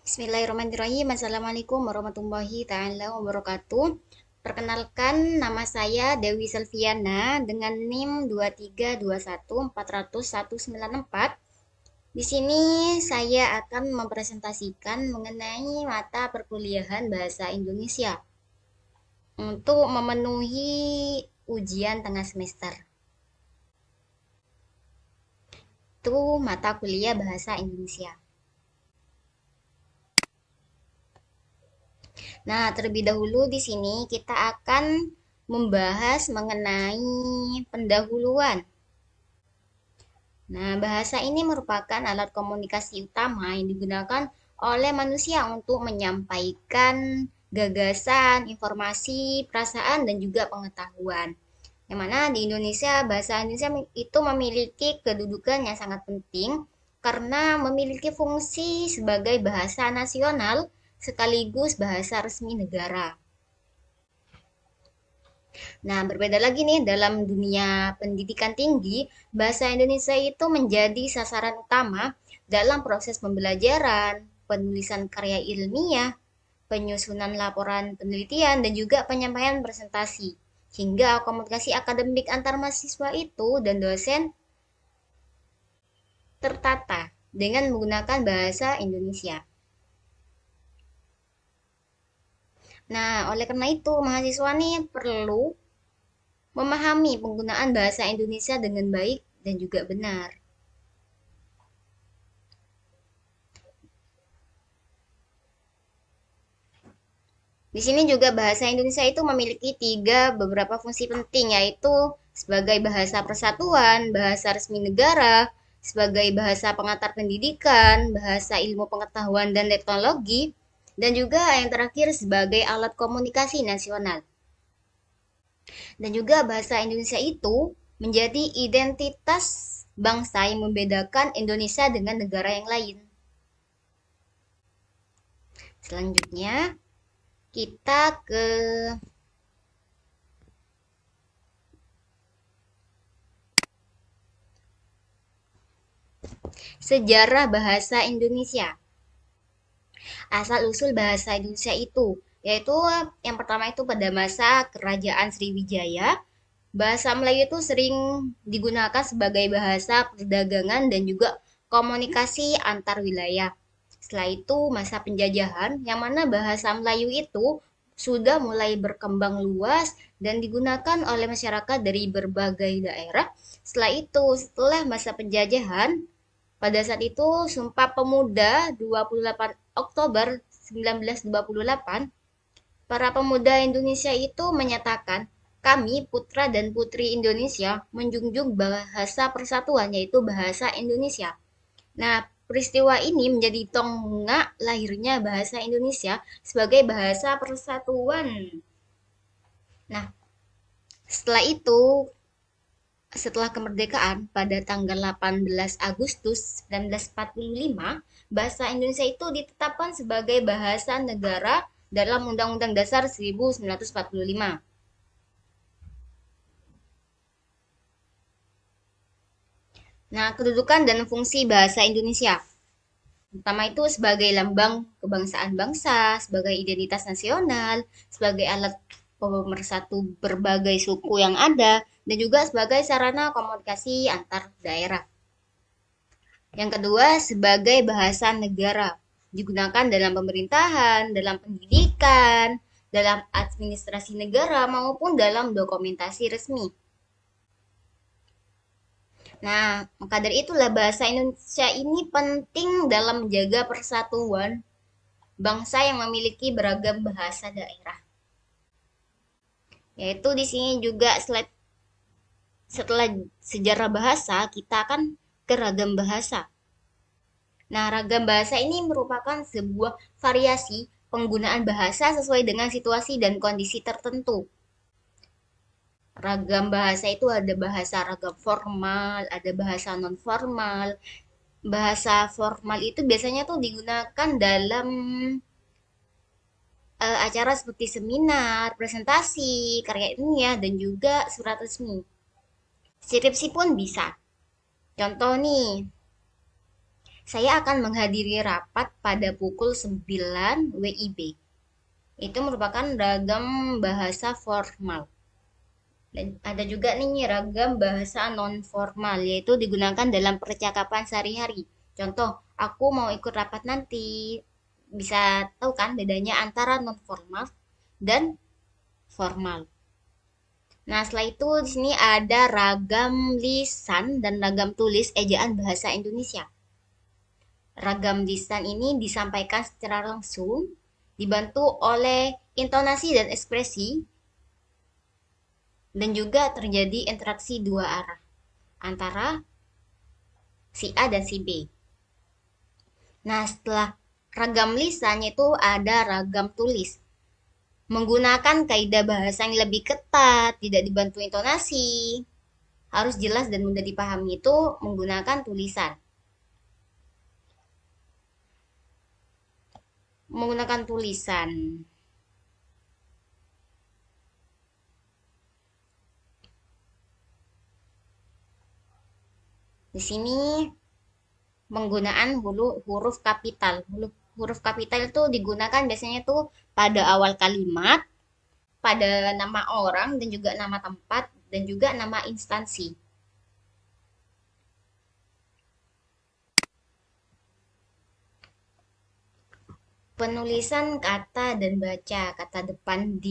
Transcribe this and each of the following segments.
Bismillahirrahmanirrahim. Assalamualaikum warahmatullahi taala wabarakatuh. Perkenalkan, nama saya Dewi Selviana dengan NIM 2321400 194. Di sini saya akan mempresentasikan mengenai mata perkuliahan bahasa Indonesia untuk memenuhi ujian tengah semester. Itu mata kuliah bahasa Indonesia. Nah, terlebih dahulu di sini kita akan membahas mengenai pendahuluan. Nah, bahasa ini merupakan alat komunikasi utama yang digunakan oleh manusia untuk menyampaikan gagasan, informasi, perasaan, dan juga pengetahuan. Yang mana di Indonesia, bahasa Indonesia itu memiliki kedudukan yang sangat penting karena memiliki fungsi sebagai bahasa nasional sekaligus bahasa resmi negara. Nah, berbeda lagi nih dalam dunia pendidikan tinggi, bahasa Indonesia itu menjadi sasaran utama dalam proses pembelajaran, penulisan karya ilmiah, penyusunan laporan penelitian, dan juga penyampaian presentasi. Hingga komunikasi akademik antar mahasiswa itu dan dosen tertata dengan menggunakan bahasa Indonesia. Nah, oleh karena itu, mahasiswa nih perlu memahami penggunaan bahasa Indonesia dengan baik dan juga benar. Di sini juga bahasa Indonesia itu memiliki beberapa fungsi penting, yaitu sebagai bahasa persatuan, bahasa resmi negara, sebagai bahasa pengantar pendidikan, bahasa ilmu pengetahuan dan teknologi, dan juga yang terakhir sebagai alat komunikasi nasional. Dan juga bahasa Indonesia itu menjadi identitas bangsa yang membedakan Indonesia dengan negara yang lain. Selanjutnya, kita ke sejarah bahasa Indonesia. Asal-usul bahasa Indonesia itu, yaitu yang pertama itu pada masa Kerajaan Sriwijaya, bahasa Melayu itu sering digunakan sebagai bahasa perdagangan dan juga komunikasi antar wilayah. Setelah itu masa penjajahan, yang mana bahasa Melayu itu sudah mulai berkembang luas dan digunakan oleh masyarakat dari berbagai daerah. Setelah masa penjajahan, pada saat itu Sumpah Pemuda 28 Oktober 1928, para pemuda Indonesia itu menyatakan, kami putra dan putri Indonesia menjunjung bahasa persatuan yaitu bahasa Indonesia. Nah, peristiwa ini menjadi tonggak lahirnya bahasa Indonesia sebagai bahasa persatuan. Nah, setelah itu, setelah kemerdekaan pada tanggal 18 Agustus 1945, bahasa Indonesia itu ditetapkan sebagai bahasa negara dalam Undang-Undang Dasar 1945. Nah, kedudukan dan fungsi bahasa Indonesia. Pertama itu sebagai lambang kebangsaan bangsa, sebagai identitas nasional, sebagai alat pemersatu berbagai suku yang ada, dan juga sebagai sarana komunikasi antar daerah. Yang kedua, sebagai bahasa negara, digunakan dalam pemerintahan, dalam pendidikan, dalam administrasi negara, maupun dalam dokumentasi resmi. Nah, maka dari itulah bahasa Indonesia ini penting dalam menjaga persatuan bangsa yang memiliki beragam bahasa daerah. Yaitu di sini juga setelah sejarah bahasa, kita akan ke ragam bahasa. Nah, ragam bahasa ini merupakan sebuah variasi penggunaan bahasa sesuai dengan situasi dan kondisi tertentu. Ragam bahasa itu ada bahasa ragam formal, ada bahasa non formal. Bahasa formal itu biasanya tuh digunakan dalam acara seperti seminar, presentasi, karya ilmiah, dan juga surat resmi. Skripsi pun bisa. Contoh nih, Saya akan menghadiri rapat pada pukul 9 WIB. Itu merupakan ragam bahasa formal. Dan ada juga nih ragam bahasa non formal, yaitu digunakan dalam percakapan sehari-hari. Contoh, aku mau ikut rapat nanti. Bisa tahu kan bedanya antara non formal dan formal. Nah, setelah itu di sini ada ragam lisan dan ragam tulis ejaan bahasa Indonesia. Ragam lisan ini disampaikan secara langsung, dibantu oleh intonasi dan ekspresi, dan juga terjadi interaksi dua arah antara si A dan si B. Nah, setelah ragam lisannya itu ada ragam tulis. Menggunakan kaidah bahasa yang lebih ketat, tidak dibantu intonasi, harus jelas dan mudah dipahami itu menggunakan tulisan. Menggunakan tulisan. Di sini penggunaan huruf kapital. Huruf kapital itu digunakan biasanya tuh pada awal kalimat, pada nama orang dan juga nama tempat dan juga nama instansi. Penulisan kata dan baca kata depan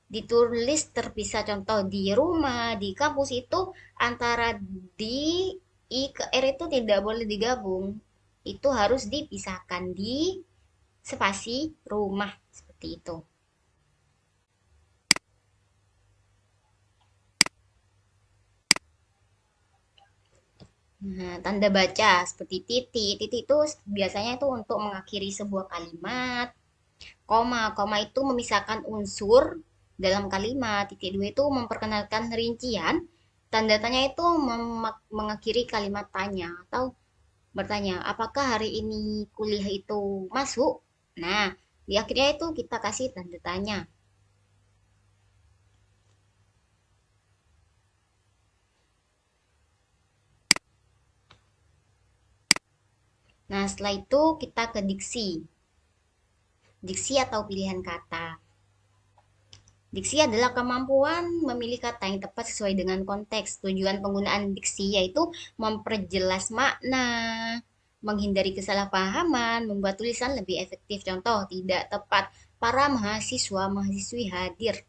ditulis terpisah, contoh di rumah, di kampus itu antara di I ke R itu tidak boleh digabung. Itu harus dipisahkan di spasi rumah seperti itu. Nah, tanda baca seperti titik. Titik itu biasanya itu untuk mengakhiri sebuah kalimat. Koma itu memisahkan unsur dalam kalimat. Titik dua itu memperkenalkan rincian. Tanda tanya itu mengakhiri kalimat tanya atau bertanya, apakah hari ini kuliah itu masuk? Nah, di akhirnya itu kita kasih tanda tanya. Nah, setelah itu kita ke diksi. Diksi atau pilihan kata. Diksi adalah kemampuan memilih kata yang tepat sesuai dengan konteks. Tujuan penggunaan diksi yaitu memperjelas makna, menghindari kesalahpahaman, membuat tulisan lebih efektif. Contoh, tidak tepat, para mahasiswa-mahasiswi hadir.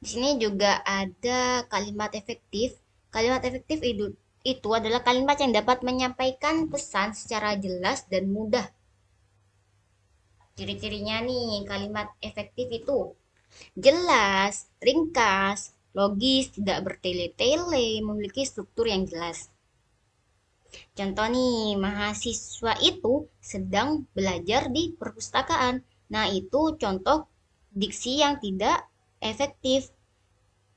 Di sini juga ada kalimat efektif. Kalimat efektif itu adalah kalimat yang dapat menyampaikan pesan secara jelas dan mudah. Ciri-cirinya nih, kalimat efektif itu jelas, ringkas, logis, tidak bertele-tele, memiliki struktur yang jelas. Contoh nih, mahasiswa itu sedang belajar di perpustakaan. Nah, itu contoh diksi yang tidak efektif.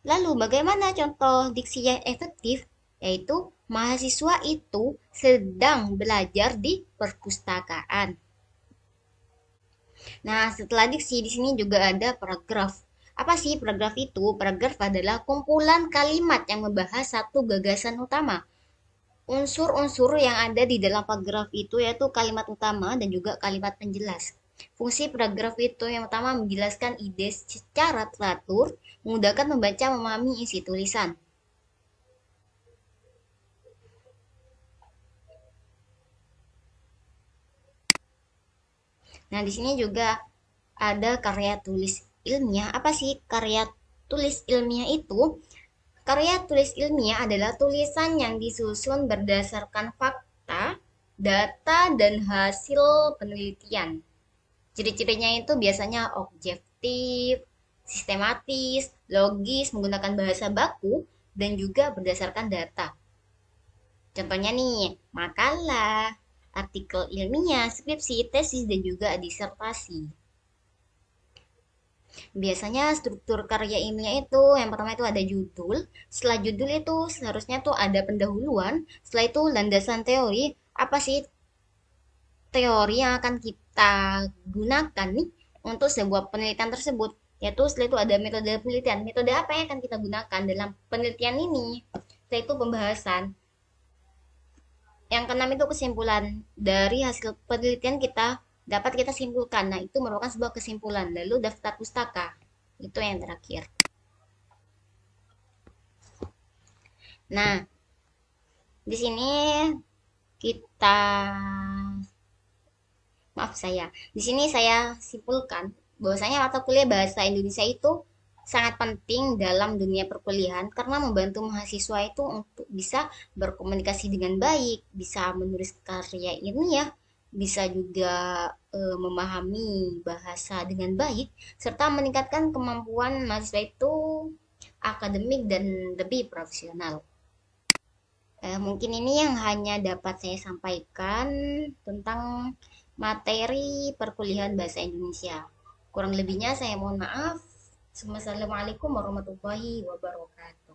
Lalu, bagaimana contoh diksi yang efektif? Yaitu, mahasiswa itu sedang belajar di perpustakaan. Nah, setelah diksi di sini juga ada paragraf. Apa sih paragraf itu? Paragraf adalah kumpulan kalimat yang membahas satu gagasan utama. Unsur-unsur yang ada di dalam paragraf itu yaitu kalimat utama dan juga kalimat penjelas. Fungsi paragraf itu yang pertama menjelaskan ide secara teratur, memudahkan membaca memahami isi tulisan. Nah, di sini juga ada karya tulis ilmiah. Apa sih karya tulis ilmiah itu? Karya tulis ilmiah adalah tulisan yang disusun berdasarkan fakta, data, dan hasil penelitian. Ciri-cirinya itu biasanya objektif, sistematis, logis, menggunakan bahasa baku, dan juga berdasarkan data. Contohnya nih, makalah, artikel ilmiah, skripsi, tesis, dan juga disertasi. Biasanya struktur karya ilmiah itu yang pertama itu ada judul. Setelah judul itu seharusnya tuh ada pendahuluan. Setelah itu landasan teori. Apa sih teori yang akan kita gunakan nih untuk sebuah penelitian tersebut? Yaitu setelah itu ada metode penelitian. Metode apa yang akan kita gunakan dalam penelitian ini? Setelah itu pembahasan. Yang keenam itu kesimpulan. Dari hasil penelitian kita dapat kita simpulkan. Nah, itu merupakan sebuah kesimpulan. Lalu daftar pustaka. Itu yang terakhir. Nah, di sini kita maaf saya. Di sini saya simpulkan bahwasanya mata kuliah bahasa Indonesia itu sangat penting dalam dunia perkuliahan karena membantu mahasiswa itu untuk bisa berkomunikasi dengan baik, bisa menulis karya ilmiah, bisa juga memahami bahasa dengan baik, serta meningkatkan kemampuan mahasiswa itu akademik dan lebih profesional. Mungkin ini yang hanya dapat saya sampaikan tentang materi perkuliahan bahasa Indonesia. Kurang lebihnya saya mohon maaf. Wassalamualaikum warahmatullahi wabarakatuh.